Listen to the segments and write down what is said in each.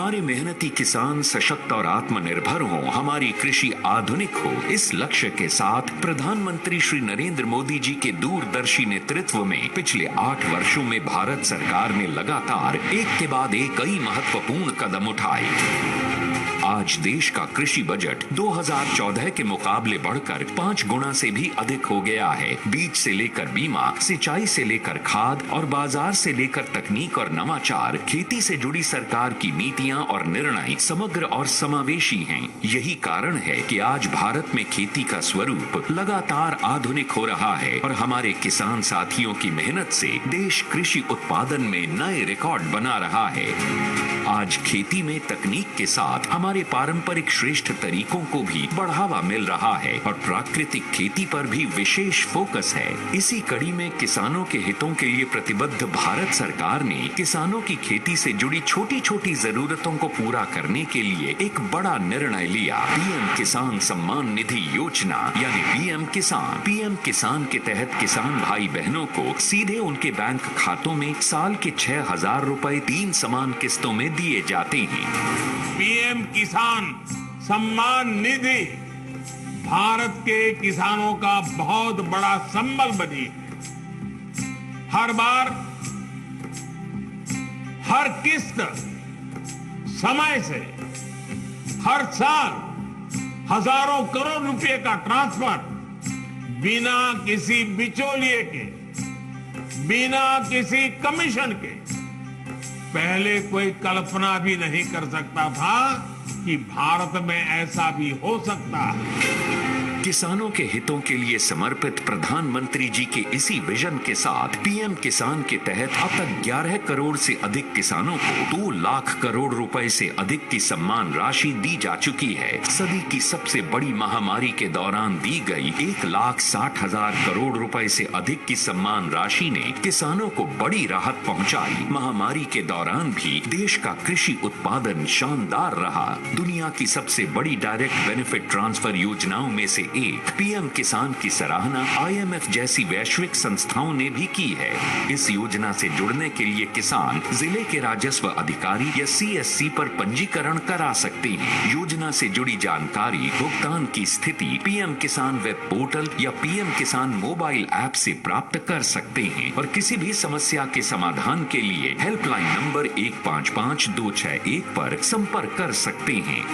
हमारे मेहनती किसान सशक्त और आत्मनिर्भर हों, हमारी कृषि आधुनिक हो, इस लक्ष्य के साथ प्रधानमंत्री श्री नरेंद्र मोदी जी के दूरदर्शी नेतृत्व में पिछले 8 वर्षों में भारत सरकार ने लगातार एक के बाद एक कई महत्वपूर्ण कदम उठाए। आज देश का कृषि बजट 2014 के मुकाबले बढ़कर 5 गुना से भी अधिक हो गया है। बीज से लेकर बीमा, सिंचाई से लेकर खाद और बाजार से लेकर तकनीक और नवाचार, खेती से जुड़ी सरकार की नीतियां और निर्णय समग्र और समावेशी हैं। यही कारण है कि आज भारत में खेती का स्वरूप लगातार आधुनिक हो रहा है और हमारे किसान साथियों की मेहनत से देश कृषि उत्पादन में नए रिकॉर्ड बना रहा है। आज खेती में तकनीक के साथ हमारे पारंपरिक श्रेष्ठ तरीकों को भी बढ़ावा मिल रहा है और प्राकृतिक खेती पर भी विशेष फोकस है। इसी कड़ी में किसानों के हितों के लिए प्रतिबद्ध भारत सरकार ने किसानों की खेती से जुड़ी छोटी छोटी जरूरतों को पूरा करने के लिए एक बड़ा निर्णय लिया। पीएम किसान सम्मान निधि योजना यानी पीएम किसान के तहत किसान भाई बहनों को सीधे उनके बैंक खातों में साल के 6,000 रुपए 3 समान किस्तों में दिए जाते हैं। पीएम किसान सम्मान निधि भारत के किसानों का बहुत बड़ा संबल बनी है। हर बार हर किस्त समय से हर साल हजारों करोड़ रुपए का ट्रांसफर बिना किसी बिचौलिए के, बिना किसी कमीशन के। पहले कोई कल्पना भी नहीं कर सकता था कि भारत में ऐसा भी हो सकता है। किसानों के हितों के लिए समर्पित प्रधानमंत्री जी के इसी विजन के साथ पीएम किसान के तहत अब तक 11 करोड़ से अधिक किसानों को 2 लाख करोड़ रुपए से अधिक की सम्मान राशि दी जा चुकी है। सदी की सबसे बड़ी महामारी के दौरान दी गई 1,60,000 करोड़ रुपए से अधिक की सम्मान राशि ने किसानों को बड़ी राहत पहुंचाई। महामारी के दौरान भी देश का कृषि उत्पादन शानदार रहा। दुनिया की सबसे बड़ी डायरेक्ट बेनिफिट ट्रांसफर योजनाओं में से एक पीएम किसान की सराहना IMF जैसी वैश्विक संस्थाओं ने भी की है। इस योजना से जुड़ने के लिए किसान जिले के राजस्व अधिकारी या CSC पर पंजीकरण करा सकते हैं। योजना से जुड़ी जानकारी, भुगतान की स्थिति पीएम किसान वेब पोर्टल या पीएम किसान मोबाइल ऐप से प्राप्त कर सकते हैं और किसी भी समस्या के समाधान के लिए हेल्पलाइन नंबर 155261 पर संपर्क कर सकते हैं।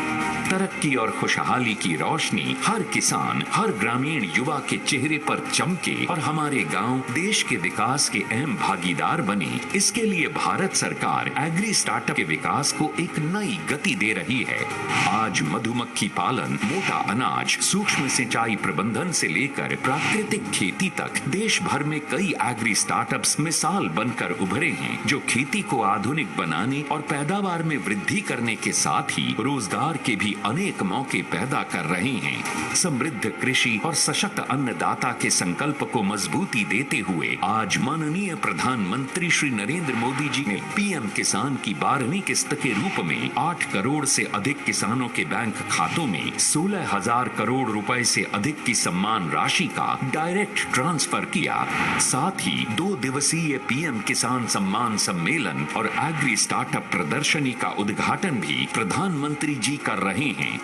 तरक्की और खुशहाली की रोशनी हर किसान, हर ग्रामीण युवा के चेहरे पर चमके और हमारे गांव देश के विकास के अहम भागीदार बने। इसके लिए भारत सरकार एग्री स्टार्टअप के विकास को एक नई गति दे रही है। आज मधुमक्खी पालन, मोटा अनाज, सूक्ष्म सिंचाई प्रबंधन से लेकर प्राकृतिक खेती तक देश भर में कई एग्री स्टार्टअप्स मिसाल बनकर उभरे हैं, जो खेती को आधुनिक बनाने और पैदावार में वृद्धि करने के साथ ही रोजगार के भी अनेक मौके पैदा कर रहे हैं। समृद्ध कृषि और सशक्त अन्नदाता के संकल्प को मजबूती देते हुए आज माननीय प्रधानमंत्री श्री नरेंद्र मोदी जी ने पीएम किसान की 12वीं किस्त के रूप में 8 करोड़ से अधिक किसानों के बैंक खातों में 16,000 करोड़ रुपए से अधिक की सम्मान राशि का डायरेक्ट ट्रांसफर किया। साथ ही 2 दिवसीय पीएम किसान सम्मान सम्मेलन और एग्री स्टार्टअप प्रदर्शनी का उद्घाटन भी प्रधानमंत्री जी कर रहे हैं।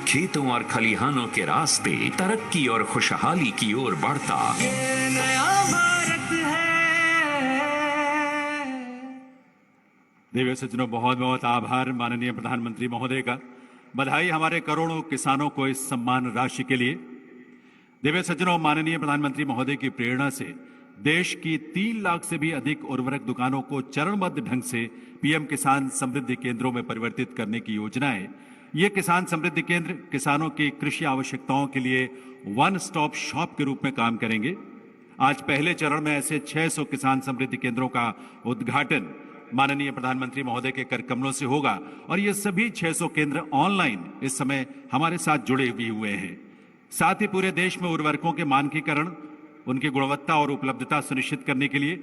खेतों और खलिहानों के रास्ते तरक्की और खुशहाली की ओर बढ़ता ये नया भारत है। देवी सज्जनों, बहुत बहुत आभार माननीय प्रधानमंत्री महोदय का। बधाई हमारे करोड़ों किसानों को इस सम्मान राशि के लिए। देवी सज्जनों, माननीय प्रधानमंत्री महोदय की प्रेरणा से देश की 3 लाख से भी अधिक उर्वरक दुकानों को चरणबद्ध ढंग से पीएम किसान समृद्धि केंद्रों में परिवर्तित करने की योजना है। ये किसान समृद्धि केंद्र किसानों की कृषि आवश्यकताओं के लिए वन स्टॉप शॉप के रूप में काम करेंगे। आज पहले चरण में ऐसे 600 किसान समृद्धि केंद्रों का उद्घाटन माननीय प्रधानमंत्री महोदय के कर कमलों से होगा और ये सभी 600 केंद्र ऑनलाइन इस समय हमारे साथ जुड़े भी हुए हैं। साथ ही पूरे देश में उर्वरकों के मानकीकरण, उनकी गुणवत्ता और उपलब्धता सुनिश्चित करने के लिए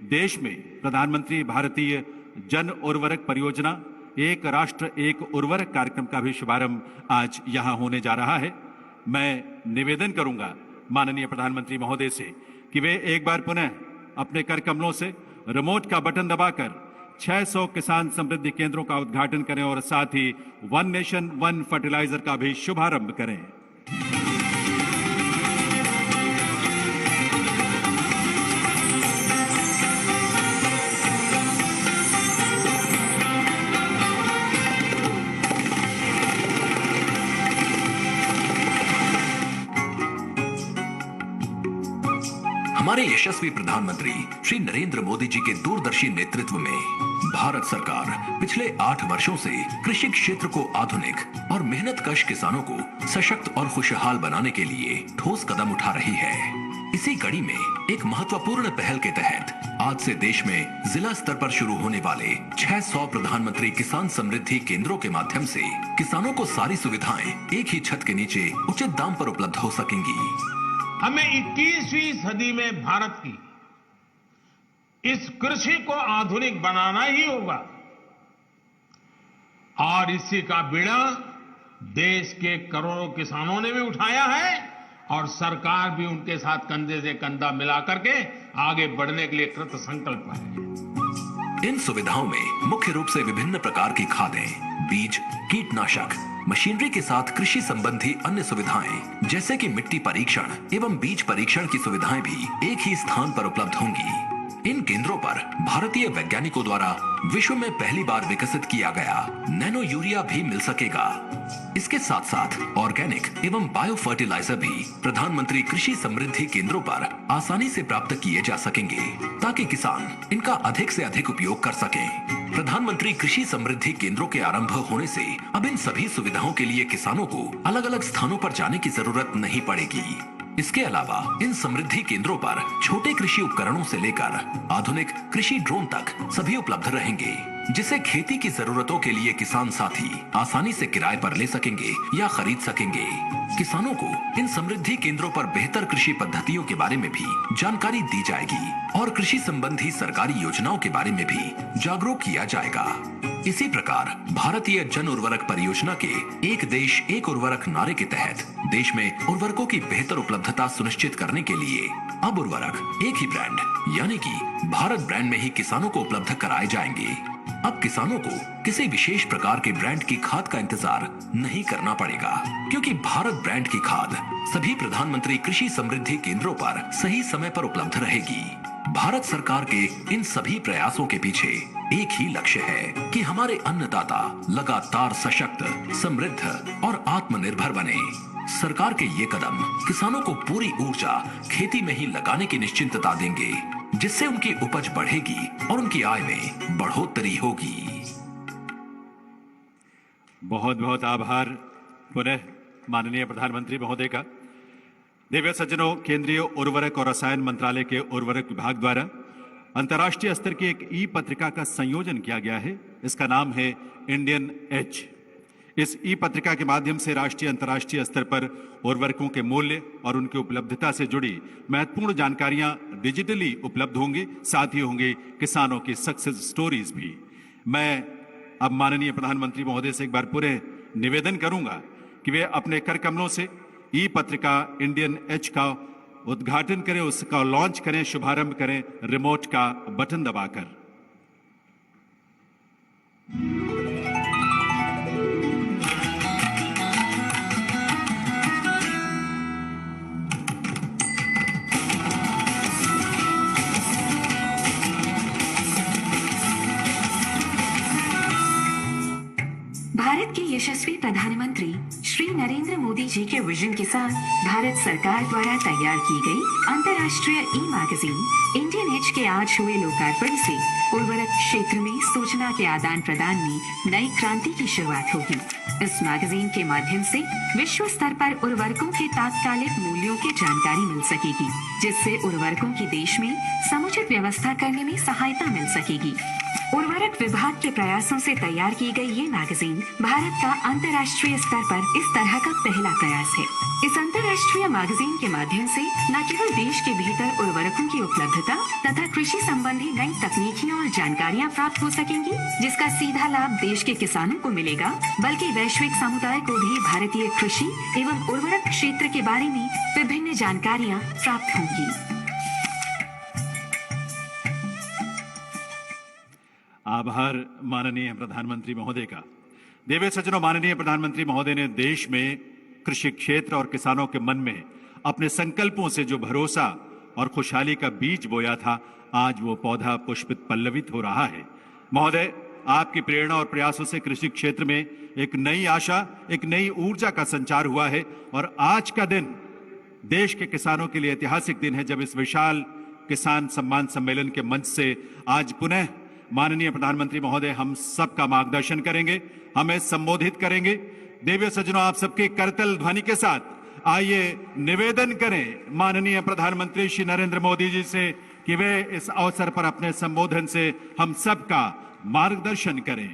देश में प्रधानमंत्री भारतीय जन उर्वरक परियोजना, एक राष्ट्र एक उर्वरक कार्यक्रम का भी शुभारंभ आज यहां होने जा रहा है। मैं निवेदन करूंगा माननीय प्रधानमंत्री महोदय से कि वे एक बार पुनः अपने कर कमलों से रिमोट का बटन दबाकर 600 किसान समृद्धि केंद्रों का उद्घाटन करें और साथ ही वन नेशन वन फर्टिलाइजर का भी शुभारंभ करें। हमारे यशस्वी प्रधानमंत्री श्री नरेंद्र मोदी जी के दूरदर्शी नेतृत्व में भारत सरकार पिछले 8 वर्षों से कृषि क्षेत्र को आधुनिक और मेहनतकश किसानों को सशक्त और खुशहाल बनाने के लिए ठोस कदम उठा रही है। इसी कड़ी में एक महत्वपूर्ण पहल के तहत आज से देश में जिला स्तर पर शुरू होने वाले 600 प्रधानमंत्री किसान समृद्धि केंद्रों के माध्यम से किसानों को सारी सुविधाएं एक ही छत के नीचे उचित दाम पर उपलब्ध हो सकेंगी। हमें 21वीं सदी में भारत की इस कृषि को आधुनिक बनाना ही होगा और इसी का बीड़ा देश के करोड़ों किसानों ने भी उठाया है और सरकार भी उनके साथ कंधे से कंधा मिला करके आगे बढ़ने के लिए कृत संकल्प है। इन सुविधाओं में मुख्य रूप से विभिन्न प्रकार की खादें, बीज, कीटनाशक, मशीनरी के साथ कृषि संबंधी अन्य सुविधाएं जैसे कि मिट्टी परीक्षण एवं बीज परीक्षण की सुविधाएं भी एक ही स्थान पर उपलब्ध होंगी। इन केंद्रों पर भारतीय वैज्ञानिकों द्वारा विश्व में पहली बार विकसित किया गया नैनो यूरिया भी मिल सकेगा। इसके साथ साथ ऑर्गेनिक एवं बायो फर्टिलाइजर भी प्रधानमंत्री कृषि समृद्धि केंद्रों पर आसानी से प्राप्त किए जा सकेंगे ताकि किसान इनका अधिक से अधिक उपयोग कर सकें। प्रधानमंत्री कृषि समृद्धि केंद्रों के आरंभ होने से अब इन सभी सुविधाओं के लिए किसानों को अलग अलग स्थानों पर जाने की जरूरत नहीं पड़ेगी। इसके अलावा इन समृद्धि केंद्रों पर छोटे कृषि उपकरणों से लेकर आधुनिक कृषि ड्रोन तक सभी उपलब्ध रहेंगे, जिसे खेती की जरूरतों के लिए किसान साथी आसानी से किराए पर ले सकेंगे या खरीद सकेंगे। किसानों को इन समृद्धि केंद्रों पर बेहतर कृषि पद्धतियों के बारे में भी जानकारी दी जाएगी और कृषि संबंधी सरकारी योजनाओं के बारे में भी जागरूक किया जाएगा। इसी प्रकार भारतीय जन उर्वरक परियोजना के एक देश एक उर्वरक नारे के तहत देश में उर्वरकों की बेहतर उपलब्धता सुनिश्चित करने के लिए अब उर्वरक एक ही ब्रांड यानी कि भारत ब्रांड में ही किसानों को उपलब्ध कराए जाएंगे। अब किसानों को किसी विशेष प्रकार के ब्रांड की खाद का इंतजार नहीं करना पड़ेगा, क्योंकि भारत ब्रांड की खाद सभी प्रधानमंत्री कृषि समृद्धि केंद्रों पर सही समय पर उपलब्ध रहेगी। भारत सरकार के इन सभी प्रयासों के पीछे एक ही लक्ष्य है कि हमारे अन्नदाता लगातार सशक्त, समृद्ध और आत्मनिर्भर बने। सरकार के ये कदम किसानों को पूरी ऊर्जा खेती में ही लगाने की निश्चिंतता देंगे, जिससे उनकी उपज बढ़ेगी और उनकी आय में बढ़ोतरी होगी। बहुत बहुत आभार पुनः माननीय प्रधानमंत्री महोदय का। दिव्य सज्जनों, केंद्रीय उर्वरक और रसायन मंत्रालय के उर्वरक विभाग द्वारा अंतर्राष्ट्रीय स्तर की एक ई पत्रिका का संयोजन किया गया है। इसका नाम है इंडियन एज। इस ई पत्रिका के माध्यम से राष्ट्रीय अंतर्राष्ट्रीय स्तर पर उर्वरकों के मूल्य और उनकी उपलब्धता से जुड़ी महत्वपूर्ण जानकारियां डिजिटली उपलब्ध होंगी, साथ ही होंगे किसानों की सक्सेस स्टोरीज भी। मैं अब माननीय प्रधानमंत्री महोदय से एक बार पूरे निवेदन करूंगा कि वे अपने कर कमलों से ई पत्रिका इंडियन एज का उद्घाटन करें, उसका लॉन्च करें, शुभारंभ करें रिमोट का बटन दबाकर। भारत के यशस्वी प्रधानमंत्री श्री नरेंद्र मोदी जी के विजन के साथ भारत सरकार द्वारा तैयार की गई अंतर्राष्ट्रीय ई मैगजीन इंडियन एज के आज हुए लोकार्पण से उर्वरक क्षेत्र में सूचना के आदान प्रदान में नई क्रांति की शुरुआत होगी। इस मैगजीन के माध्यम से विश्व स्तर पर उर्वरकों के तात्कालिक मूल्यों की जानकारी मिल सकेगी, जिससे उर्वरकों की देश में समुचित व्यवस्था करने में सहायता मिल सकेगी। उर्वरक विभाग के प्रयासों से तैयार की गई ये मैगजीन भारत का अंतर्राष्ट्रीय स्तर पर इस तरह का पहला प्रयास है। इस अंतर्राष्ट्रीय मैगजीन के माध्यम से न केवल देश के भीतर उर्वरकों की उपलब्धता तथा कृषि संबंधी नई तकनीकियाँ और जानकारियाँ प्राप्त हो सकेंगी, जिसका सीधा लाभ देश के किसानों को मिलेगा, बल्कि वैश्विक समुदाय को भी भारतीय कृषि एवं उर्वरक क्षेत्र के बारे में विभिन्न जानकारियाँ प्राप्त होंगी। आभार माननीय प्रधानमंत्री महोदय का। देवे सज्जनों, माननीय प्रधानमंत्री महोदय ने देश में कृषि क्षेत्र और किसानों के मन में अपने संकल्पों से जो भरोसा और खुशहाली का बीज बोया था, आज वो पौधा पुष्पित पल्लवित हो रहा है। महोदय, आपकी प्रेरणा और प्रयासों से कृषि क्षेत्र में एक नई आशा, एक नई ऊर्जा का संचार हुआ है और आज का दिन देश के किसानों के लिए ऐतिहासिक दिन है, जब इस विशाल किसान सम्मान सम्मेलन के मंच से आज पुनः माननीय प्रधानमंत्री महोदय हम सबका मार्गदर्शन करेंगे, हमें संबोधित करेंगे। देवी सज्जनों, आप सबके करतल ध्वनि के साथ आइए निवेदन करें माननीय प्रधानमंत्री श्री नरेंद्र मोदी जी से कि वे इस अवसर पर अपने संबोधन से हम सबका मार्गदर्शन करें।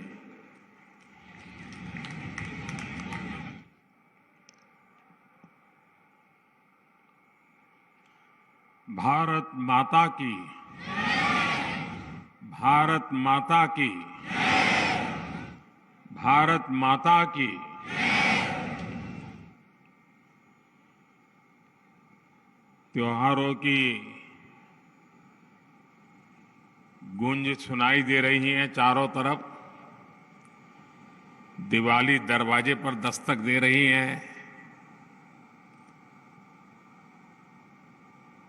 भारत माता की, भारत माता की, भारत माता की। त्योहारों की गूंज सुनाई दे रही है चारों तरफ। दिवाली दरवाजे पर दस्तक दे रही है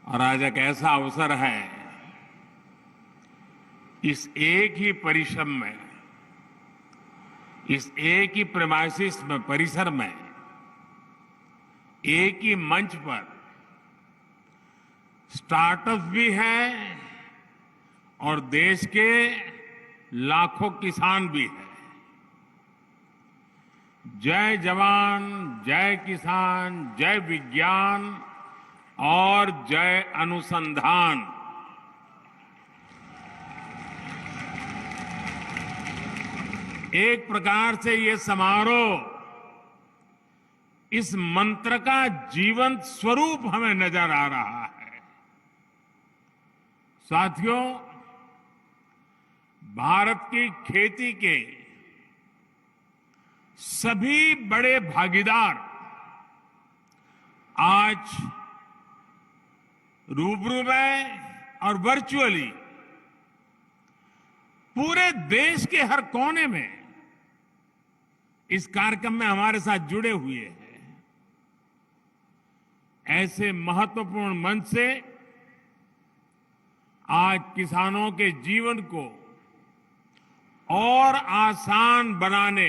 और आज एक ऐसा अवसर है, इस एक ही परिश्रम में, इस एक ही प्रेमाइसिस में, परिसर में, एक ही मंच पर स्टार्टअप भी है और देश के लाखों किसान भी हैं। जय जवान, जय किसान, जय विज्ञान और जय अनुसंधान। एक प्रकार से ये समारोह इस मंत्र का जीवंत स्वरूप हमें नजर आ रहा है। साथियों, भारत की खेती के सभी बड़े भागीदार आज रूबरू में और वर्चुअली पूरे देश के हर कोने में इस कार्यक्रम में हमारे साथ जुड़े हुए हैं। ऐसे महत्वपूर्ण मंच से आज किसानों के जीवन को और आसान बनाने,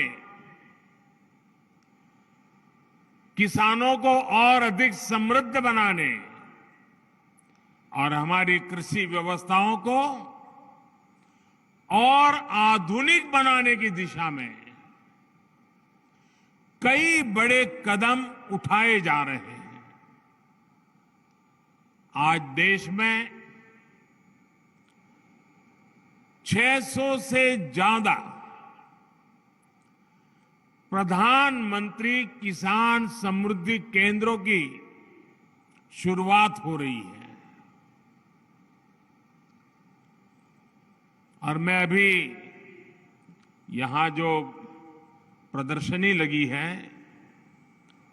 किसानों को और अधिक समृद्ध बनाने और हमारी कृषि व्यवस्थाओं को और आधुनिक बनाने की दिशा में कई बड़े कदम उठाए जा रहे हैं। आज देश में 600 से ज्यादा प्रधानमंत्री किसान समृद्धि केंद्रों की शुरुआत हो रही है और मैं अभी यहां जो प्रदर्शनी लगी है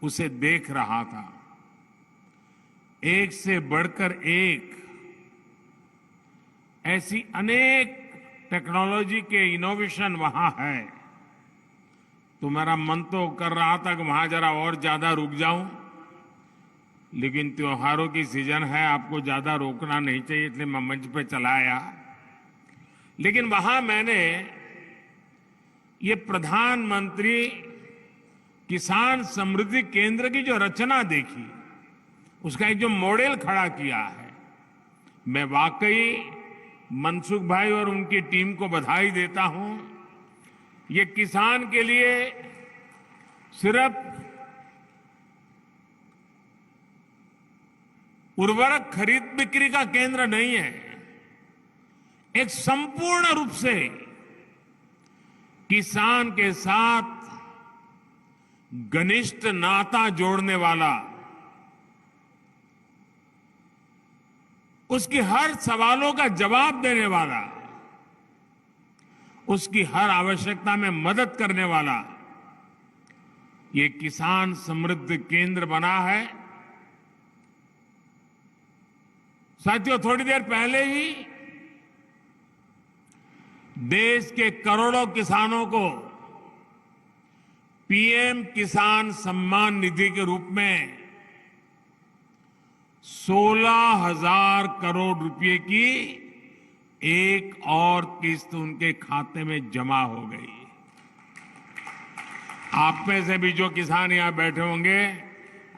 उसे देख रहा था। एक से बढ़कर एक ऐसी अनेक टेक्नोलॉजी के इनोवेशन वहां है, तो मेरा मन तो कर रहा था कि वहां जरा और ज्यादा रुक जाऊं, लेकिन त्योहारों की सीजन है, आपको ज्यादा रोकना नहीं चाहिए, इसलिए मैं मंच पे चला आया। लेकिन वहां मैंने ये प्रधानमंत्री किसान समृद्धि केंद्र की जो रचना देखी, उसका एक जो मॉडल खड़ा किया है, मैं वाकई मनसुख भाई और उनकी टीम को बधाई देता हूं। ये किसान के लिए सिर्फ उर्वरक खरीद बिक्री का केंद्र नहीं है, एक संपूर्ण रूप से किसान के साथ घनिष्ठ नाता जोड़ने वाला, उसकी हर सवालों का जवाब देने वाला, उसकी हर आवश्यकता में मदद करने वाला ये किसान समृद्धि केंद्र बना है। साथियों, थोड़ी देर पहले ही देश के करोड़ों किसानों को पीएम किसान सम्मान निधि के रूप में 16,000 करोड़ रुपए की एक और किस्त उनके खाते में जमा हो गई। आप में से भी जो किसान यहां बैठे होंगे,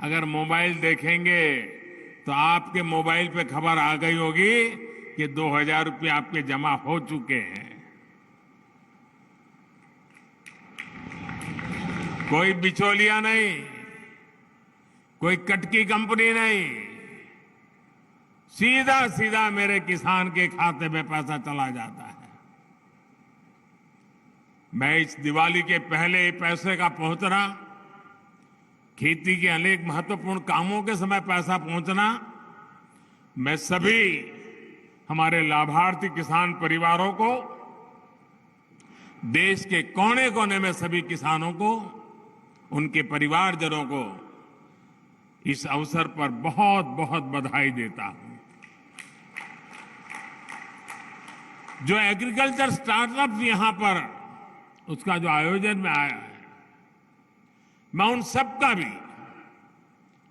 अगर मोबाइल देखेंगे तो आपके मोबाइल पे खबर आ गई होगी कि 2,000 रुपये आपके जमा हो चुके हैं। कोई बिचौलिया नहीं, कोई कटकी कंपनी नहीं, सीधा सीधा मेरे किसान के खाते में पैसा चला जाता है। मैं इस दिवाली के पहले पैसे का पहुंचना, खेती के अनेक महत्वपूर्ण कामों के समय पैसा पहुंचना, मैं सभी हमारे लाभार्थी किसान परिवारों को, देश के कोने कोने में सभी किसानों को, उनके परिवारजनों को इस अवसर पर बहुत बहुत बधाई देता हूं। जो एग्रीकल्चर स्टार्टअप यहां पर उसका जो आयोजन में आया है, मैं उन सबका भी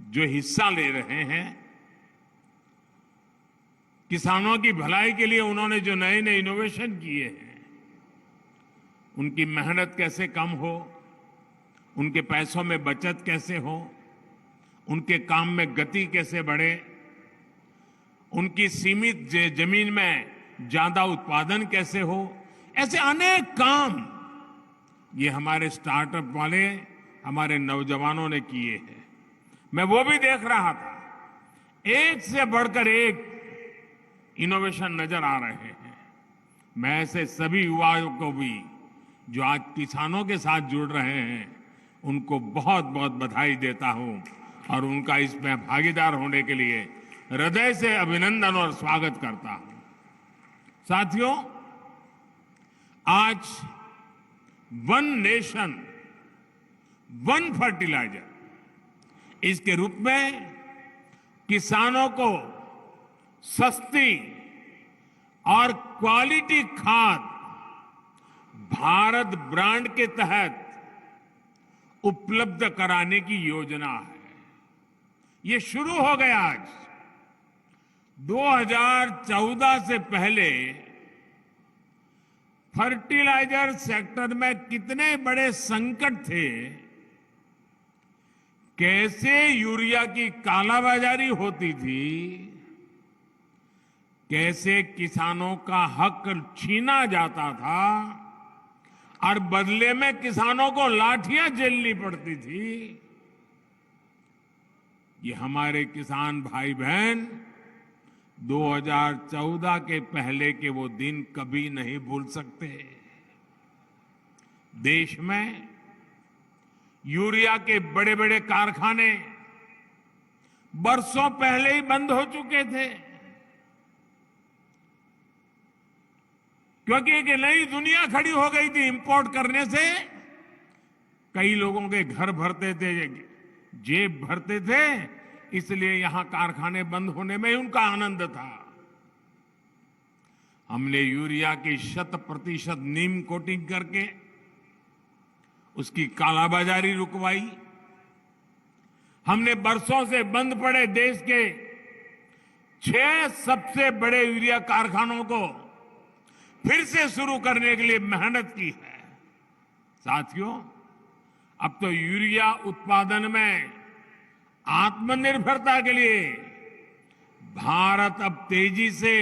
जो हिस्सा ले रहे हैं, किसानों की भलाई के लिए उन्होंने जो नए नए इनोवेशन किए हैं, उनकी मेहनत कैसे कम हो, उनके पैसों में बचत कैसे हो, उनके काम में गति कैसे बढ़े, उनकी सीमित जमीन में ज्यादा उत्पादन कैसे हो, ऐसे अनेक काम ये हमारे स्टार्टअप वाले, हमारे नौजवानों ने किए हैं। मैं वो भी देख रहा था, एक से बढ़कर एक इनोवेशन नजर आ रहे हैं। मैं ऐसे सभी युवाओं को भी जो आज किसानों के साथ जुड़ रहे हैं, उनको बहुत बहुत बधाई देता हूं और उनका इसमें भागीदार होने के लिए हृदय से अभिनंदन और स्वागत करता हूं। साथियों, आज वन नेशन वन फर्टिलाइजर इसके रूप में किसानों को सस्ती और क्वालिटी खाद भारत ब्रांड के तहत उपलब्ध कराने की योजना है। ये शुरू हो गया आज। 2014 से पहले फर्टिलाइजर सेक्टर में कितने बड़े संकट थे, कैसे यूरिया की कालाबाजारी होती थी, कैसे किसानों का हक छीना जाता था और बदले में किसानों को लाठियां झेलनी पड़ती थी। ये हमारे किसान भाई बहन 2014 के पहले के वो दिन कभी नहीं भूल सकते। देश में यूरिया के बड़े बड़े कारखाने बरसों पहले ही बंद हो चुके थे, क्योंकि एक नई दुनिया खड़ी हो गई थी। इंपोर्ट करने से कई लोगों के घर भरते थे, जेब भरते थे, इसलिए यहां कारखाने बंद होने में उनका आनंद था। हमने यूरिया की 100% नीम कोटिंग करके उसकी कालाबाजारी रुकवाई। हमने बरसों से बंद पड़े देश के 6 सबसे बड़े यूरिया कारखानों को फिर से शुरू करने के लिए मेहनत की है। साथियों, अब तो यूरिया उत्पादन में आत्मनिर्भरता के लिए भारत अब तेजी से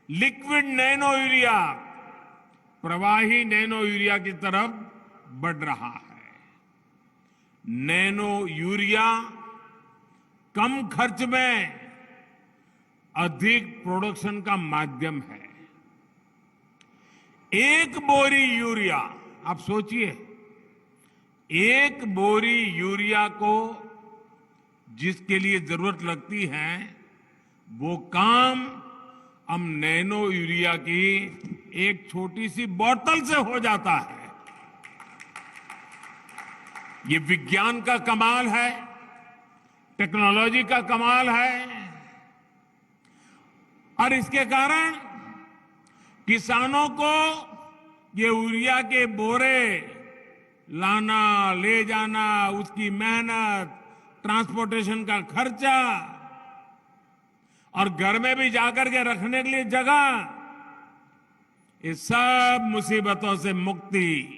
लिक्विड नैनो यूरिया, प्रवाही नैनो यूरिया की तरफ बढ़ रहा है। नैनो यूरिया कम खर्च में अधिक प्रोडक्शन का माध्यम है। एक बोरी यूरिया, आप सोचिए, एक बोरी यूरिया को जिसके लिए जरूरत लगती है, वो काम हम नैनो यूरिया की एक छोटी सी बोतल से हो जाता है। ये विज्ञान का कमाल है, टेक्नोलॉजी का कमाल है, और इसके कारण किसानों को ये यूरिया के बोरे लाना ले जाना, उसकी मेहनत, ट्रांसपोर्टेशन का खर्चा और घर में भी जाकर के रखने के लिए जगह, ये सब मुसीबतों से मुक्ति।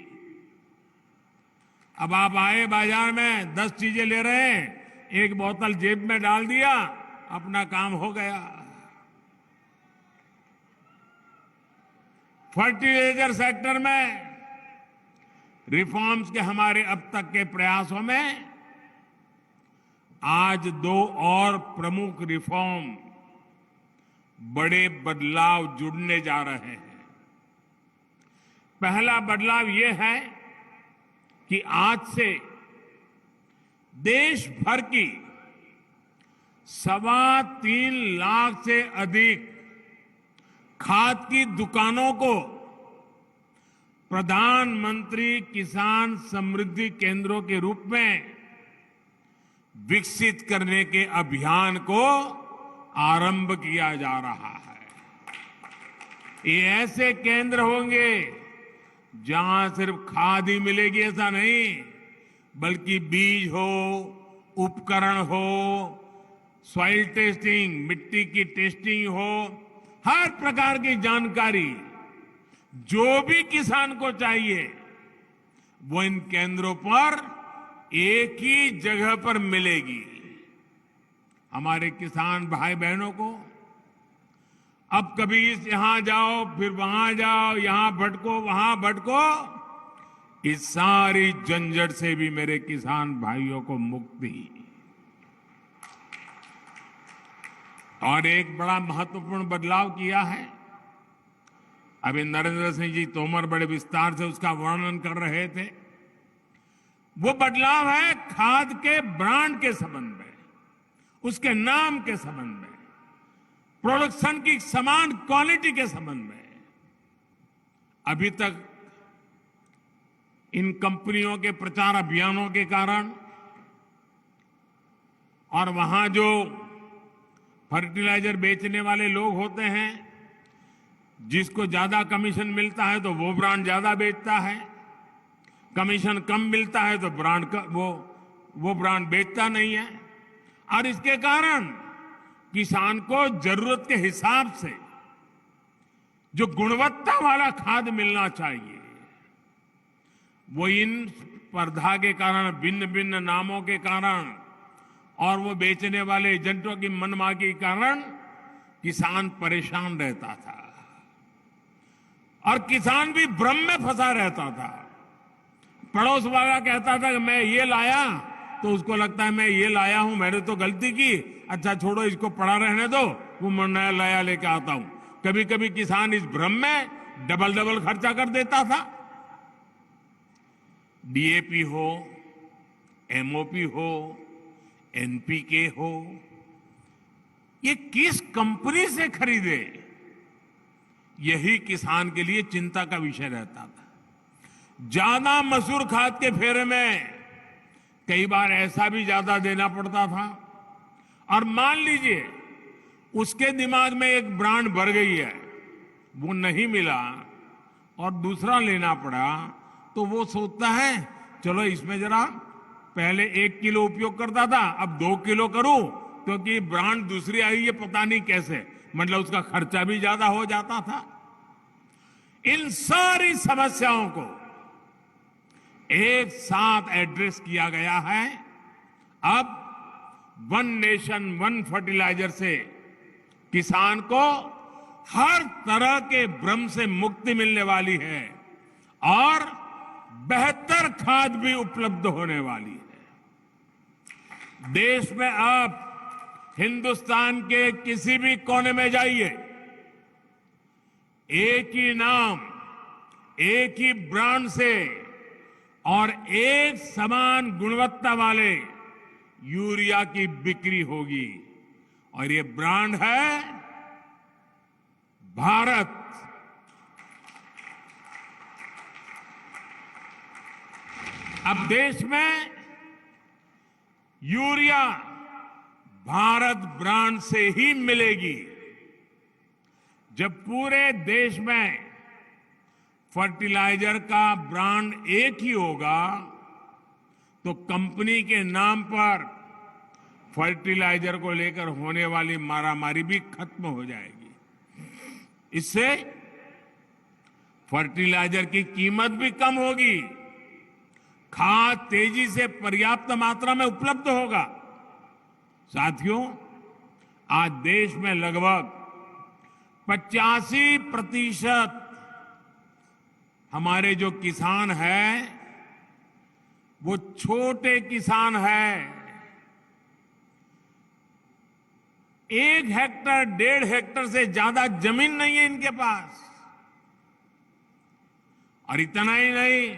अब आप आए बाजार में 10 चीजें ले रहे हैं, एक बोतल जेब में डाल दिया, अपना काम हो गया। फर्टिलाइजर सेक्टर में रिफॉर्म्स के हमारे अब तक के प्रयासों में आज 2 और प्रमुख रिफॉर्म, बड़े बदलाव जुड़ने जा रहे हैं। पहला बदलाव यह है कि आज से देश भर की 3.25 लाख से अधिक खाद की दुकानों को प्रधानमंत्री किसान समृद्धि केंद्रों के रूप में विकसित करने के अभियान को आरंभ किया जा रहा है। ये ऐसे केंद्र होंगे जहां सिर्फ खाद ही मिलेगी ऐसा नहीं, बल्कि बीज हो, उपकरण हो, सॉइल टेस्टिंग, मिट्टी की टेस्टिंग हो, हर प्रकार की जानकारी जो भी किसान को चाहिए वो इन केंद्रों पर एक ही जगह पर मिलेगी। हमारे किसान भाई बहनों को अब कभी यहां जाओ, फिर वहां जाओ, यहां भटको, वहां भटको, इस सारी झंझट से भी मेरे किसान भाइयों को मुक्ति। और एक बड़ा महत्वपूर्ण बदलाव किया है, अभी नरेंद्र सिंह जी तोमर बड़े विस्तार से उसका वर्णन कर रहे थे। वो बदलाव है खाद के ब्रांड के संबंध में, उसके नाम के संबंध में, प्रोडक्शन की समान क्वालिटी के संबंध में। अभी तक इन कंपनियों के प्रचार अभियानों के कारण और वहां जो फर्टिलाइजर बेचने वाले लोग होते हैं, जिसको ज्यादा कमीशन मिलता है तो वो ब्रांड ज्यादा बेचता है, कमीशन कम मिलता है तो वो ब्रांड बेचता नहीं है। और इसके कारण किसान को जरूरत के हिसाब से जो गुणवत्ता वाला खाद मिलना चाहिए, वो इन स्पर्धा के कारण, भिन्न भिन्न नामों के कारण और वो बेचने वाले एजेंटों की मनमानी के कारण किसान परेशान रहता था और किसान भी भ्रम में फंसा रहता था। पड़ोस वाला कहता था कि मैं ये लाया, तो उसको लगता है मैं ये लाया हूं, मैंने तो गलती की, अच्छा छोड़ो इसको पड़ा रहने दो, वो मैं नया लाया लेके आता हूं। कभी कभी किसान इस भ्रम में डबल खर्चा कर देता था। डीएपी हो, एमओपी हो, एनपीके हो, ये किस कंपनी से खरीदे, यही किसान के लिए चिंता का विषय रहता था। ज्यादा मसूर खाद के फेरे में कई बार ऐसा भी ज्यादा देना पड़ता था, और मान लीजिए उसके दिमाग में एक ब्रांड भर गई है, वो नहीं मिला और दूसरा लेना पड़ा, तो वो सोचता है चलो इसमें जरा पहले 1 किलो उपयोग करता था, अब 2 किलो करूं, क्योंकि ब्रांड दूसरी आई है पता नहीं कैसे, मतलब उसका खर्चा भी ज्यादा हो जाता था। इन सारी समस्याओं को एक साथ एड्रेस किया गया है। अब 1 नेशन 1 फर्टिलाइजर से किसान को हर तरह के भ्रम से मुक्ति मिलने वाली है और बेहतर खाद भी उपलब्ध होने वाली है। देश में अब हिंदुस्तान के किसी भी कोने में जाइए, एक ही नाम, एक ही ब्रांड से और एक समान गुणवत्ता वाले यूरिया की बिक्री होगी, और ये ब्रांड है भारत। अब देश में यूरिया भारत ब्रांड से ही मिलेगी। जब पूरे देश में फर्टिलाइजर का ब्रांड एक ही होगा तो कंपनी के नाम पर फर्टिलाइजर को लेकर होने वाली मारामारी भी खत्म हो जाएगी। इससे फर्टिलाइजर की कीमत भी कम होगी, खाद तेजी से पर्याप्त मात्रा में उपलब्ध होगा। साथियों, आज देश में लगभग 85% हमारे जो किसान हैं वो छोटे किसान हैं। 1 हेक्टर 1.5 हेक्टर से ज्यादा जमीन नहीं है इनके पास। और इतना ही नहीं,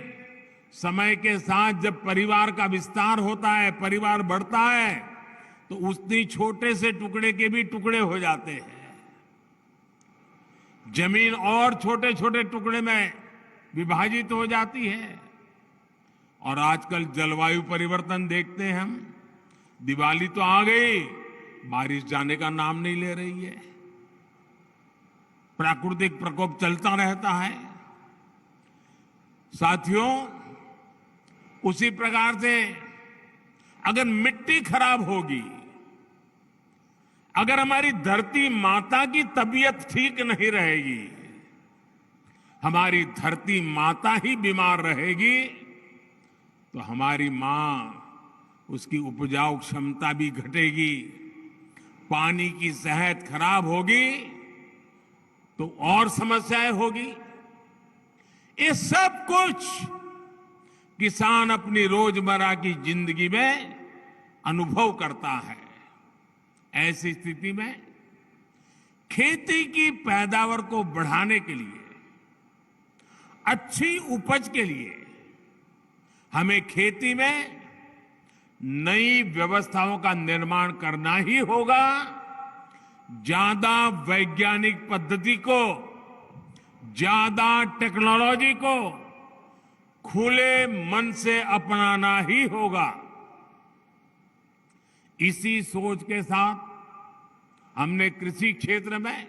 समय के साथ जब परिवार का विस्तार होता है, परिवार बढ़ता है, तो उतनी छोटे से टुकड़े के भी टुकड़े हो जाते हैं। जमीन और छोटे छोटे टुकड़े में विभाजित हो जाती है। और आजकल जलवायु परिवर्तन देखते हैं हम। दिवाली तो आ गई, बारिश जाने का नाम नहीं ले रही है। प्राकृतिक प्रकोप चलता रहता है। साथियों, उसी प्रकार से अगर मिट्टी खराब होगी, अगर हमारी धरती माता की तबीयत ठीक नहीं रहेगी, हमारी धरती माता ही बीमार रहेगी, तो हमारी मां, उसकी उपजाऊ क्षमता भी घटेगी, पानी की सेहत खराब होगी, तो और समस्याएं होगी। ये सब कुछ किसान अपनी रोजमर्रा की जिंदगी में अनुभव करता है। ऐसी स्थिति में खेती की पैदावार को बढ़ाने के लिए, अच्छी उपज के लिए हमें खेती में नई व्यवस्थाओं का निर्माण करना ही होगा। ज्यादा वैज्ञानिक पद्धति को, ज्यादा टेक्नोलॉजी को खुले मन से अपनाना ही होगा। इसी सोच के साथ हमने कृषि क्षेत्र में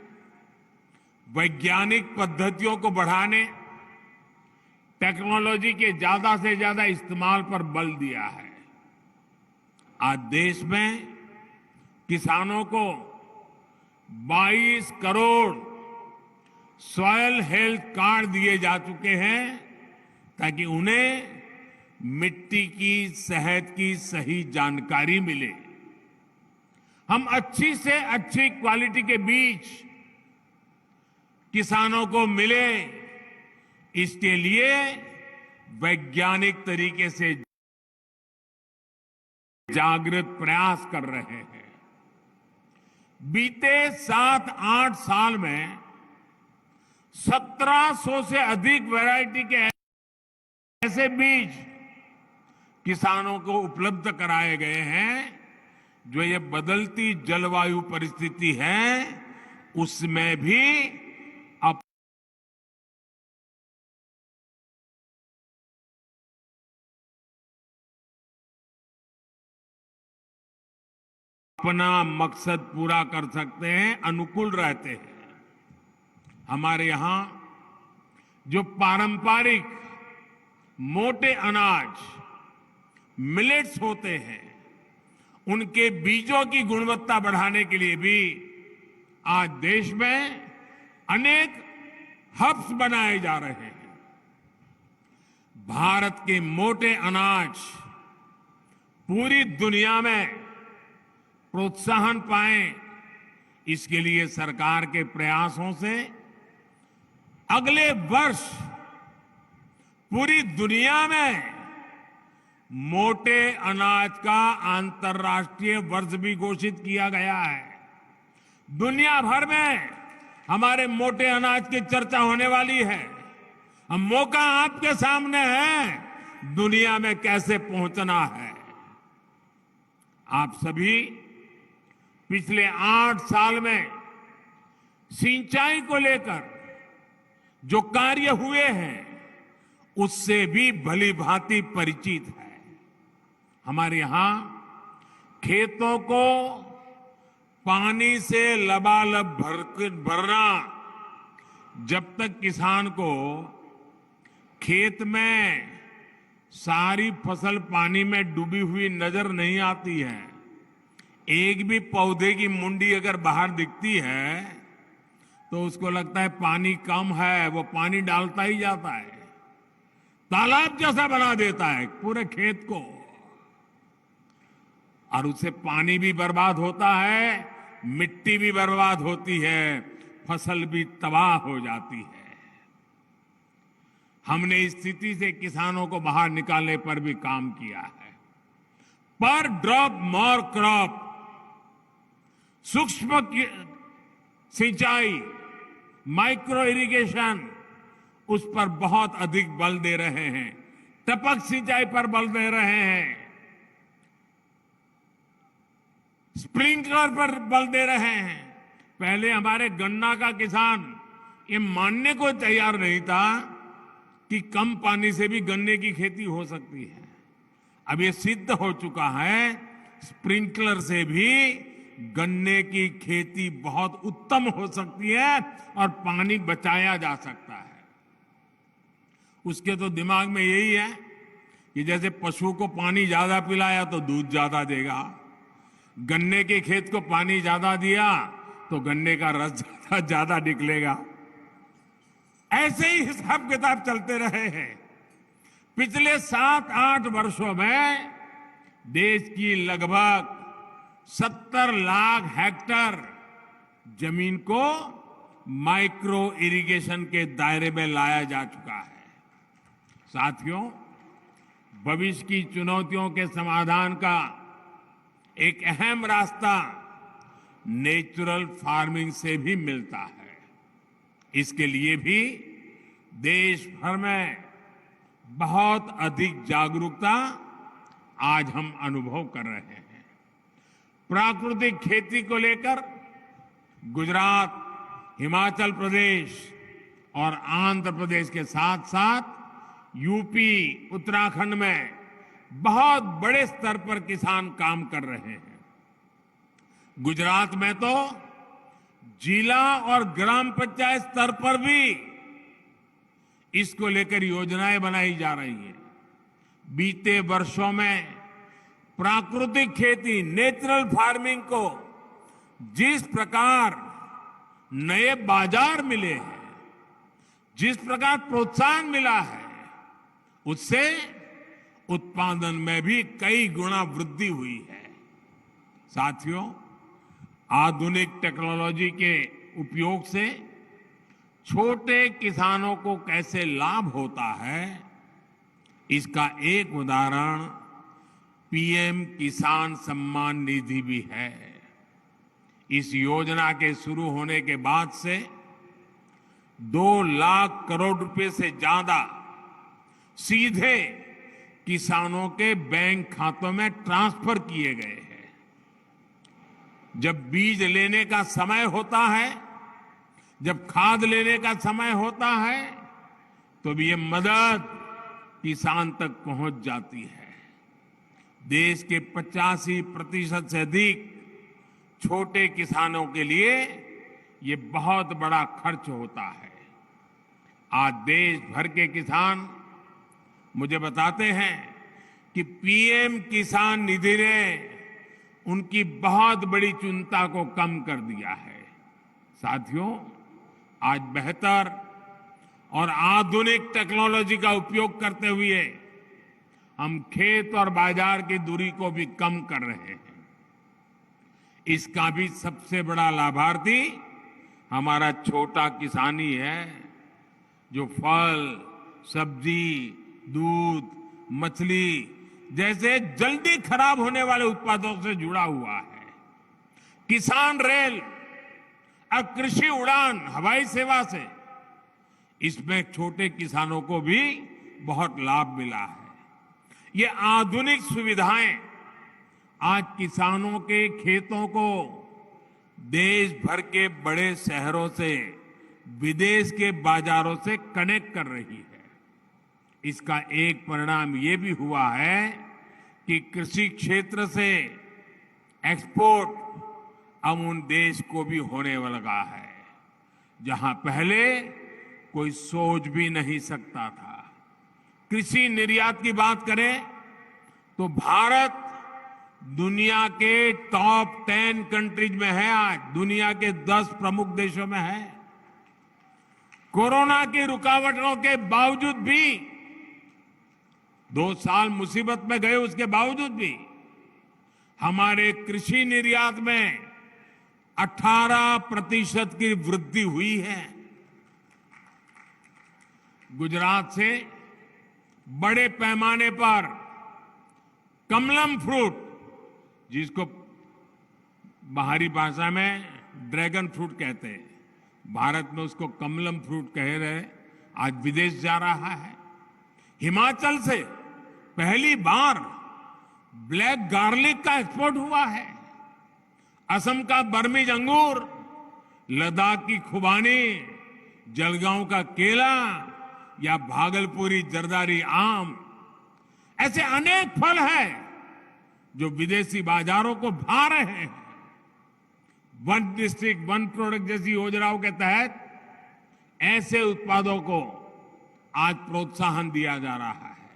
वैज्ञानिक पद्धतियों को बढ़ाने, टेक्नोलॉजी के ज्यादा से ज्यादा इस्तेमाल पर बल दिया है। आज देश में किसानों को 22 करोड़ सॉयल हेल्थ कार्ड दिए जा चुके हैं, ताकि उन्हें मिट्टी की सेहत की सही जानकारी मिले। हम अच्छी से अच्छी क्वालिटी के बीज किसानों को मिले, इसके लिए वैज्ञानिक तरीके से जागृत प्रयास कर रहे हैं। बीते 7-8 साल में 1700 से अधिक वैरायटी के ऐसे बीज किसानों को उपलब्ध कराए गए हैं, जो ये बदलती जलवायु परिस्थिति है उसमें भी अपना मकसद पूरा कर सकते हैं, अनुकूल रहते हैं। हमारे यहां जो पारंपरिक मोटे अनाज मिलेट्स होते हैं, उनके बीजों की गुणवत्ता बढ़ाने के लिए भी आज देश में अनेक हब्स बनाए जा रहे हैं। भारत के मोटे अनाज पूरी दुनिया में प्रोत्साहन पाए, इसके लिए सरकार के प्रयासों से अगले वर्ष पूरी दुनिया में मोटे अनाज का अंतर्राष्ट्रीय वर्ष भी घोषित किया गया है। दुनिया भर में हमारे मोटे अनाज की चर्चा होने वाली है। हम मौका आपके सामने है, दुनिया में कैसे पहुंचना है। आप सभी पिछले 8 साल में सिंचाई को लेकर जो कार्य हुए हैं, उससे भी भली भांति परिचित है। हमारे यहां खेतों को पानी से लबालब भरना जब तक किसान को खेत में सारी फसल पानी में डूबी हुई नजर नहीं आती है, एक भी पौधे की मुंडी अगर बाहर दिखती है तो उसको लगता है पानी कम है, वो पानी डालता ही जाता है, तालाब जैसा बना देता है पूरे खेत को, और उससे पानी भी बर्बाद होता है, मिट्टी भी बर्बाद होती है, फसल भी तबाह हो जाती है। हमने इस स्थिति से किसानों को बाहर निकालने पर भी काम किया है। पर ड्रॉप मोर क्रॉप, सूक्ष्म सिंचाई, माइक्रो इरिगेशन, उस पर बहुत अधिक बल दे रहे हैं, टपक सिंचाई पर बल दे रहे हैं, स्प्रिंकलर पर बल दे रहे हैं। पहले हमारे गन्ना का किसान ये मानने को तैयार नहीं था कि कम पानी से भी गन्ने की खेती हो सकती है। अब ये सिद्ध हो चुका है, स्प्रिंकलर से भी गन्ने की खेती बहुत उत्तम हो सकती है और पानी बचाया जा सकता है। उसके तो दिमाग में यही है कि जैसे पशु को पानी ज्यादा पिलाया तो दूध ज्यादा देगा, गन्ने के खेत को पानी ज्यादा दिया तो गन्ने का रस ज्यादा निकलेगा। ऐसे ही हिसाब किताब चलते रहे हैं। पिछले 7-8 वर्षों में देश की लगभग 70 लाख हेक्टेयर जमीन को माइक्रो इरिगेशन के दायरे में लाया जा चुका है। साथियों, भविष्य की चुनौतियों के समाधान का एक अहम रास्ता नेचुरल फार्मिंग से भी मिलता है। इसके लिए भी देश भर में बहुत अधिक जागरूकता आज हम अनुभव कर रहे हैं। प्राकृतिक खेती को लेकर गुजरात, हिमाचल प्रदेश और आंध्र प्रदेश के साथ साथ यूपी, उत्तराखंड में बहुत बड़े स्तर पर किसान काम कर रहे हैं। गुजरात में तो जिला और ग्राम पंचायत स्तर पर भी इसको लेकर योजनाएं बनाई जा रही हैं। बीते वर्षों में प्राकृतिक खेती, नेचुरल फार्मिंग को जिस प्रकार नए बाजार मिले हैं, जिस प्रकार प्रोत्साहन मिला है, उससे उत्पादन में भी कई गुना वृद्धि हुई है। साथियों, आधुनिक टेक्नोलॉजी के उपयोग से छोटे किसानों को कैसे लाभ होता है, इसका एक उदाहरण पीएम किसान सम्मान निधि भी है। इस योजना के शुरू होने के बाद से 2 लाख करोड़ रुपए से ज्यादा सीधे किसानों के बैंक खातों में ट्रांसफर किए गए हैं। जब बीज लेने का समय होता है, जब खाद लेने का समय होता है, तो भी ये मदद किसान तक पहुंच जाती है। देश के 85% से अधिक छोटे किसानों के लिए ये बहुत बड़ा खर्च होता है। आज देश भर के किसान मुझे बताते हैं कि पीएम किसान निधि ने उनकी बहुत बड़ी चिंता को कम कर दिया है। साथियों, आज बेहतर और आधुनिक टेक्नोलॉजी का उपयोग करते हुए हम खेत और बाजार की दूरी को भी कम कर रहे हैं। इसका भी सबसे बड़ा लाभार्थी हमारा छोटा किसान ही है, जो फल, सब्जी, दूध, मछली जैसे जल्दी खराब होने वाले उत्पादों से जुड़ा हुआ है। किसान रेल और कृषि उड़ान हवाई सेवा से इसमें छोटे किसानों को भी बहुत लाभ मिला है। ये आधुनिक सुविधाएं आज किसानों के खेतों को देश भर के बड़े शहरों से, विदेश के बाजारों से कनेक्ट कर रही है। इसका एक परिणाम ये भी हुआ है कि कृषि क्षेत्र से एक्सपोर्ट अब उन देश को भी होने लगा है, जहां पहले कोई सोच भी नहीं सकता था। कृषि निर्यात की बात करें तो भारत दुनिया के टॉप 10 कंट्रीज में है। आज दुनिया के 10 प्रमुख देशों में है। कोरोना की रुकावटों के बावजूद भी 2 साल मुसीबत में गए, उसके बावजूद भी हमारे कृषि निर्यात में 18% की वृद्धि हुई है। गुजरात से बड़े पैमाने पर कमलम फ्रूट, जिसको बाहरी भाषा में ड्रैगन फ्रूट कहते हैं, भारत में उसको कमलम फ्रूट कह रहे, आज विदेश जा रहा है। हिमाचल से पहली बार ब्लैक गार्लिक का एक्सपोर्ट हुआ है। असम का बर्मीज अंगूर, लद्दाख की खुबानी, जलगांव का केला या भागलपुरी जरदारी आम, ऐसे अनेक फल हैं जो विदेशी बाजारों को भा रहे हैं। वन डिस्ट्रिक्ट वन प्रोडक्ट जैसी योजनाओं के तहत ऐसे उत्पादों को आज प्रोत्साहन दिया जा रहा है।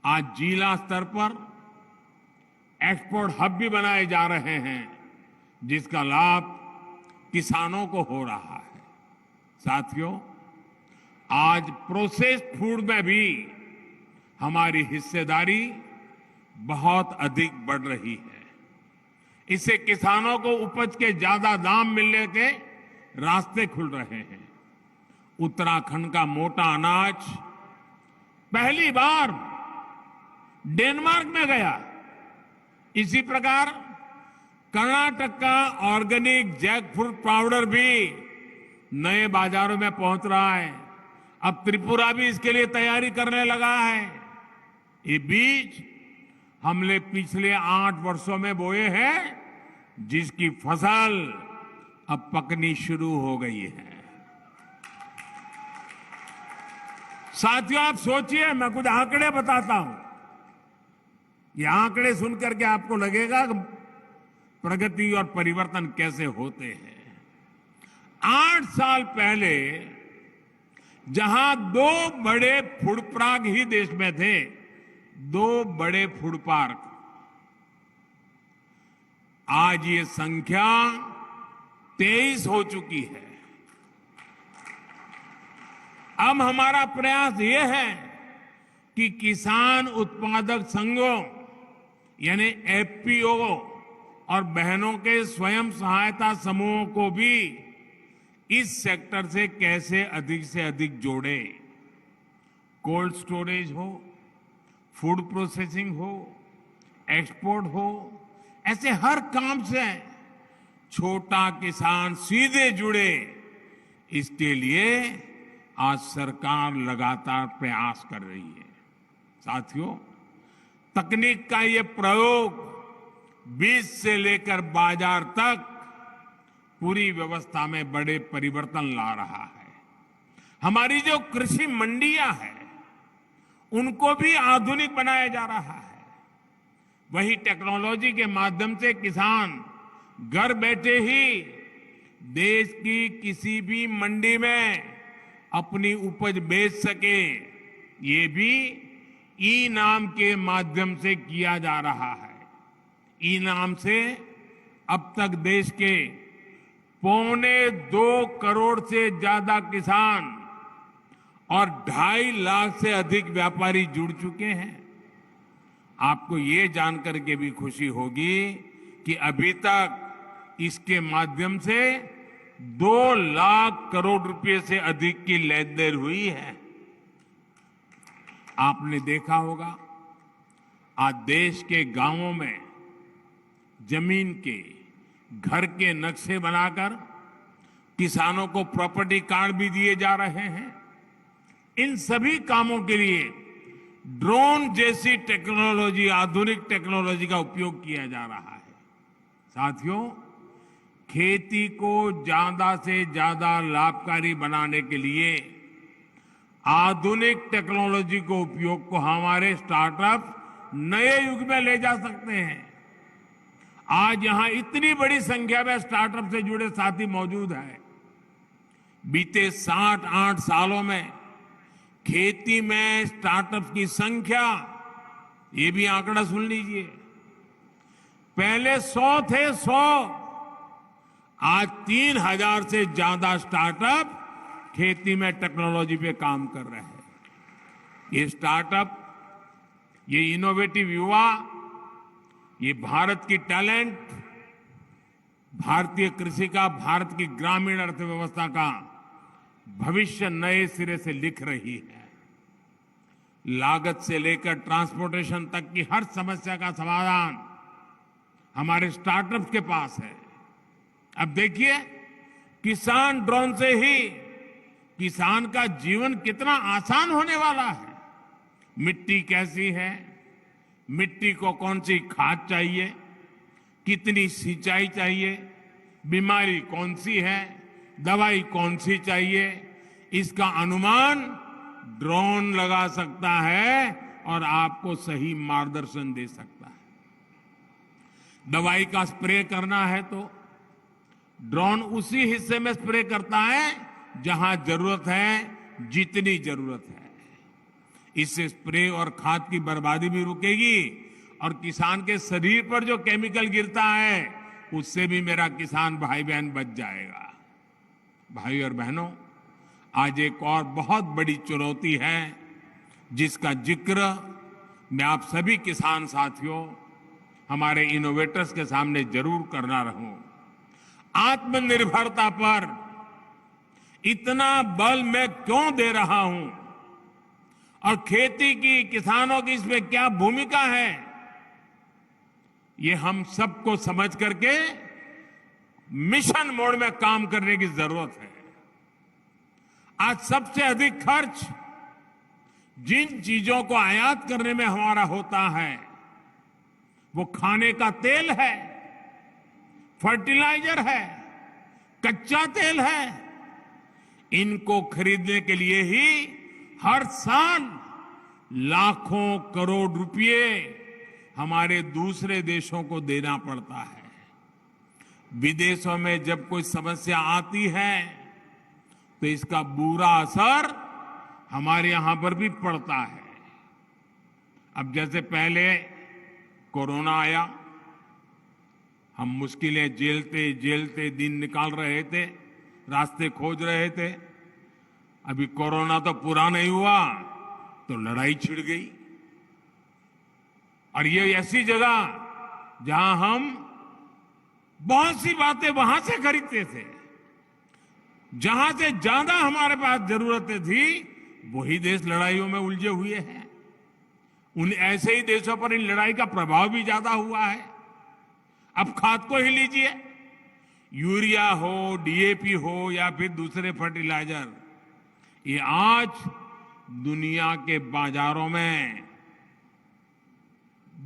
आज जिला स्तर पर एक्सपोर्ट हब भी बनाए जा रहे हैं, जिसका लाभ किसानों को हो रहा है। साथियों, आज प्रोसेस्ड फूड में भी हमारी हिस्सेदारी बहुत अधिक बढ़ रही है। इससे किसानों को उपज के ज्यादा दाम मिलने के रास्ते खुल रहे हैं। उत्तराखंड का मोटा अनाज पहली बार डेनमार्क में गया। इसी प्रकार कर्नाटक का ऑर्गेनिक जैकफ्रूट पाउडर भी नए बाजारों में पहुंच रहा है। अब त्रिपुरा भी इसके लिए तैयारी करने लगा है। ये बीज हमने पिछले 8 वर्षों में बोए हैं, जिसकी फसल अब पकनी शुरू हो गई है। साथियों, आप सोचिए, मैं कुछ आंकड़े बताता हूं। ये आंकड़े सुनकर के आपको लगेगा कि प्रगति और परिवर्तन कैसे होते हैं। 8 साल पहले जहां 2 बड़े फूड पार्क ही देश में थे, 2 बड़े फूड पार्क, आज ये संख्या 23 हो चुकी है। अब हमारा प्रयास ये है कि किसान उत्पादक संघों यानी एफपीओ और बहनों के स्वयं सहायता समूहों को भी इस सेक्टर से कैसे अधिक से अधिक जोड़े। कोल्ड स्टोरेज हो, फूड प्रोसेसिंग हो, एक्सपोर्ट हो, ऐसे हर काम से छोटा किसान सीधे जुड़े, इसके लिए आज सरकार लगातार प्रयास कर रही है। साथियों, तकनीक का ये प्रयोग बीज से लेकर बाजार तक पूरी व्यवस्था में बड़े परिवर्तन ला रहा है। हमारी जो कृषि मंडियां हैं, उनको भी आधुनिक बनाया जा रहा है। वही टेक्नोलॉजी के माध्यम से किसान घर बैठे ही देश की किसी भी मंडी में अपनी उपज बेच सके, ये भी ई नाम के माध्यम से किया जा रहा है। ई नाम से अब तक देश के 2.25 करोड़ से ज्यादा किसान और 2.5 लाख से अधिक व्यापारी जुड़ चुके हैं। आपको ये जानकर के भी खुशी होगी कि अभी तक इसके माध्यम से 2 लाख करोड़ रुपए से अधिक की लेन देन हुई है। आपने देखा होगा, आज देश के गांवों में जमीन के घर के नक्शे बनाकर किसानों को प्रॉपर्टी कार्ड भी दिए जा रहे हैं। इन सभी कामों के लिए ड्रोन जैसी टेक्नोलॉजी, आधुनिक टेक्नोलॉजी का उपयोग किया जा रहा है। साथियों, खेती को ज्यादा से ज्यादा लाभकारी बनाने के लिए आधुनिक टेक्नोलॉजी को उपयोग को हमारे स्टार्टअप नए युग में ले जा सकते हैं। आज यहां इतनी बड़ी संख्या में स्टार्टअप से जुड़े साथी मौजूद हैं। बीते 7-8 सालों में खेती में स्टार्टअप की संख्या, ये भी आंकड़ा सुन लीजिए, पहले 100 थे, 100, आज 3000 से ज्यादा स्टार्टअप खेती में टेक्नोलॉजी पे काम कर रहे हैं। ये स्टार्टअप, ये इनोवेटिव युवा, ये भारत की टैलेंट, भारतीय कृषि का, भारत की ग्रामीण अर्थव्यवस्था का भविष्य नए सिरे से लिख रही है। लागत से लेकर ट्रांसपोर्टेशन तक की हर समस्या का समाधान हमारे स्टार्टअप्स के पास है। अब देखिए, किसान ड्रोन से ही किसान का जीवन कितना आसान होने वाला है। मिट्टी कैसी है, मिट्टी को कौन सी खाद चाहिए, कितनी सिंचाई चाहिए, बीमारी कौन सी है, दवाई कौन सी चाहिए, इसका अनुमान ड्रोन लगा सकता है और आपको सही मार्गदर्शन दे सकता है। दवाई का स्प्रे करना है तो ड्रोन उसी हिस्से में स्प्रे करता है जहां जरूरत है, जितनी जरूरत है। इससे स्प्रे और खाद की बर्बादी भी रुकेगी और किसान के शरीर पर जो केमिकल गिरता है उससे भी मेरा किसान भाई बहन बच जाएगा। भाई और बहनों, आज एक और बहुत बड़ी चुनौती है जिसका जिक्र मैं आप सभी किसान साथियों, हमारे इनोवेटर्स के सामने जरूर करना रहूं। आत्मनिर्भरता पर इतना बल मैं क्यों दे रहा हूं और खेती की, किसानों की इसमें क्या भूमिका है, ये हम सबको समझ करके मिशन मोड में काम करने की जरूरत है। आज सबसे अधिक खर्च जिन चीजों को आयात करने में हमारा होता है वो खाने का तेल है, फर्टिलाइजर है, कच्चा तेल है। इनको खरीदने के लिए ही हर साल लाखों करोड़ रुपए हमारे दूसरे देशों को देना पड़ता है। विदेशों में जब कोई समस्या आती है तो इसका बुरा असर हमारे यहां पर भी पड़ता है। अब जैसे पहले कोरोना आया, हम मुश्किलें झेलते झेलते दिन निकाल रहे थे, रास्ते खोज रहे थे। अभी कोरोना तो पूरा नहीं हुआ तो लड़ाई छिड़ गई। और ये ऐसी जगह जहां हम बहुत सी बातें वहां से खरीदते थे, जहां से ज्यादा हमारे पास जरूरतें थी, वही देश लड़ाइयों में उलझे हुए हैं। उन ऐसे ही देशों पर इन लड़ाई का प्रभाव भी ज्यादा हुआ है। अब खाद को ही लीजिए, यूरिया हो, डीएपी हो या फिर दूसरे फर्टिलाइजर, ये आज दुनिया के बाजारों में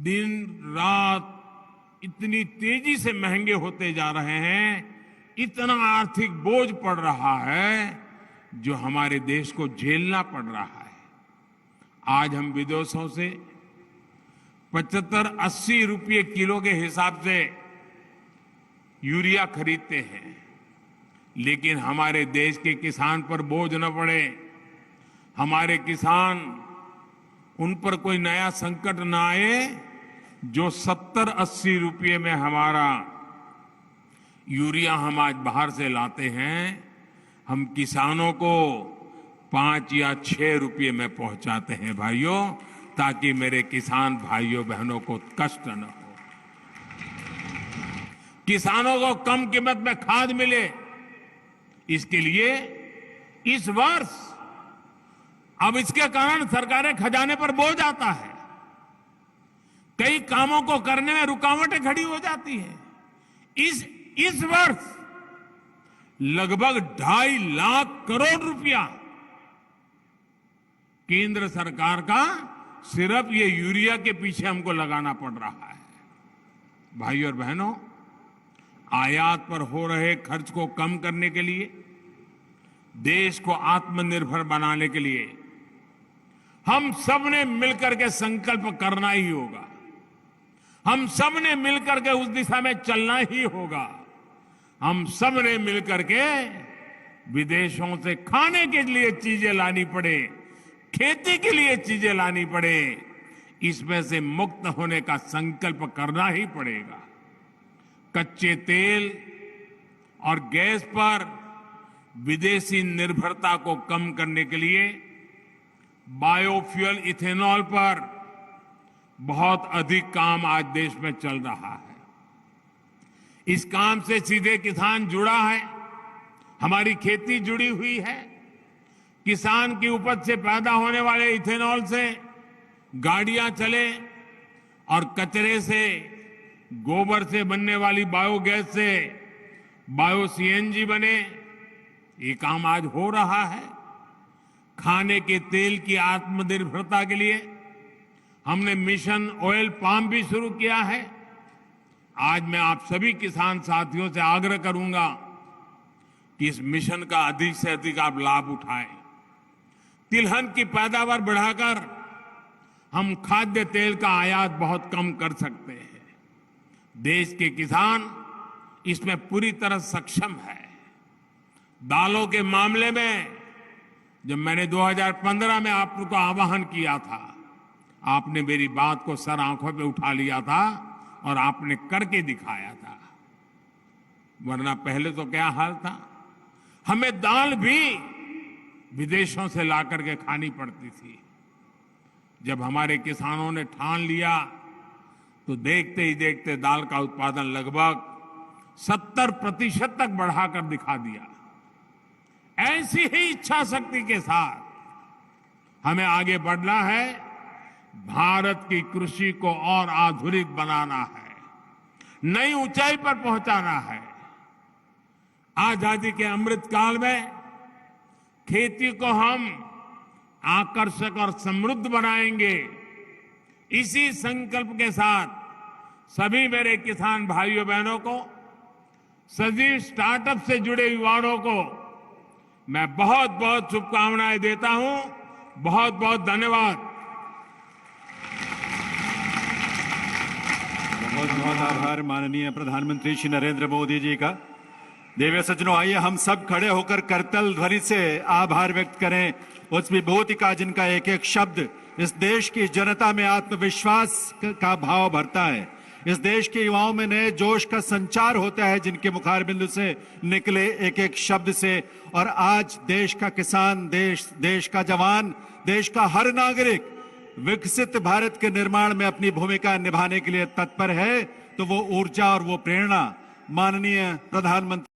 दिन रात इतनी तेजी से महंगे होते जा रहे हैं, इतना आर्थिक बोझ पड़ रहा है जो हमारे देश को झेलना पड़ रहा है। आज हम विदेशों से 75-80 रुपये किलो के हिसाब से यूरिया खरीदते हैं, लेकिन हमारे देश के किसान पर बोझ न पड़े, हमारे किसान, उन पर कोई नया संकट न आए, जो 70-80 रुपये में हमारा यूरिया हम आज बाहर से लाते हैं, हम किसानों को 5 या 6 रुपये में पहुंचाते हैं भाइयों, ताकि मेरे किसान भाइयों बहनों को कष्ट न हो, किसानों को कम कीमत में खाद मिले। इसके लिए इस वर्ष अब इसके कारण सरकारें खजाने पर बोझ आता है, कई कामों को करने में रुकावटें खड़ी हो जाती हैं। इस वर्ष लगभग 2.5 लाख करोड़ रुपया केंद्र सरकार का सिर्फ ये यूरिया के पीछे हमको लगाना पड़ रहा है। भाइयों और बहनों, आयात पर हो रहे खर्च को कम करने के लिए, देश को आत्मनिर्भर बनाने के लिए हम सब ने मिलकर के संकल्प करना ही होगा। हम सब ने मिलकर के उस दिशा में चलना ही होगा। हम सब ने मिलकर के विदेशों से खाने के लिए चीजें लानी पड़े, खेती के लिए चीजें लानी पड़े, इसमें से मुक्त होने का संकल्प करना ही पड़ेगा। कच्चे तेल और गैस पर विदेशी निर्भरता को कम करने के लिए बायोफ्यूल इथेनॉल पर बहुत अधिक काम आज देश में चल रहा है। इस काम से सीधे किसान जुड़ा है, हमारी खेती जुड़ी हुई है। किसान की उपज से पैदा होने वाले इथेनॉल से गाड़ियां चले और कचरे से, गोबर से बनने वाली बायोगैस से बायो सीएनजी बने, ये काम आज हो रहा है। खाने के तेल की आत्मनिर्भरता के लिए हमने मिशन ऑयल पाम भी शुरू किया है। आज मैं आप सभी किसान साथियों से आग्रह करूंगा कि इस मिशन का अधिक से अधिक आप लाभ उठाएं। तिलहन की पैदावार बढ़ाकर हम खाद्य तेल का आयात बहुत कम कर सकते हैं। देश के किसान इसमें पूरी तरह सक्षम है। दालों के मामले में जब मैंने 2015 में आपको आह्वान किया था, आपने मेरी बात को सर आंखों पे उठा लिया था और आपने करके दिखाया था। वरना पहले तो क्या हाल था, हमें दाल भी विदेशों से ला करके खानी पड़ती थी। जब हमारे किसानों ने ठान लिया तो देखते ही देखते दाल का उत्पादन लगभग 70% तक बढ़ाकर दिखा दिया। ऐसी ही इच्छा शक्ति के साथ हमें आगे बढ़ना है। भारत की कृषि को और आधुनिक बनाना है, नई ऊंचाई पर पहुंचाना है। आजादी के अमृत काल में खेती को हम आकर्षक और समृद्ध बनाएंगे। इसी संकल्प के साथ सभी मेरे किसान भाइयों बहनों को, सभी स्टार्टअप से जुड़े युवाओं को मैं बहुत बहुत शुभकामनाएं देता हूं। बहुत बहुत धन्यवाद। बहुत बहुत आभार माननीय प्रधानमंत्री श्री नरेंद्र मोदी जी का। देवी सज्जनों, आइए हम सब खड़े होकर करतल ध्वनि से आभार व्यक्त करें उस विभूति का जिनका एक एक शब्द इस देश की जनता में आत्मविश्वास का भाव भरता है। इस देश के युवाओं में नए जोश का संचार होता है जिनके मुखार बिंदु से निकले एक एक शब्द से। और आज देश का किसान, देश का जवान, देश का हर नागरिक विकसित भारत के निर्माण में अपनी भूमिका निभाने के लिए तत्पर है। तो वो ऊर्जा और वो प्रेरणा माननीय प्रधानमंत्री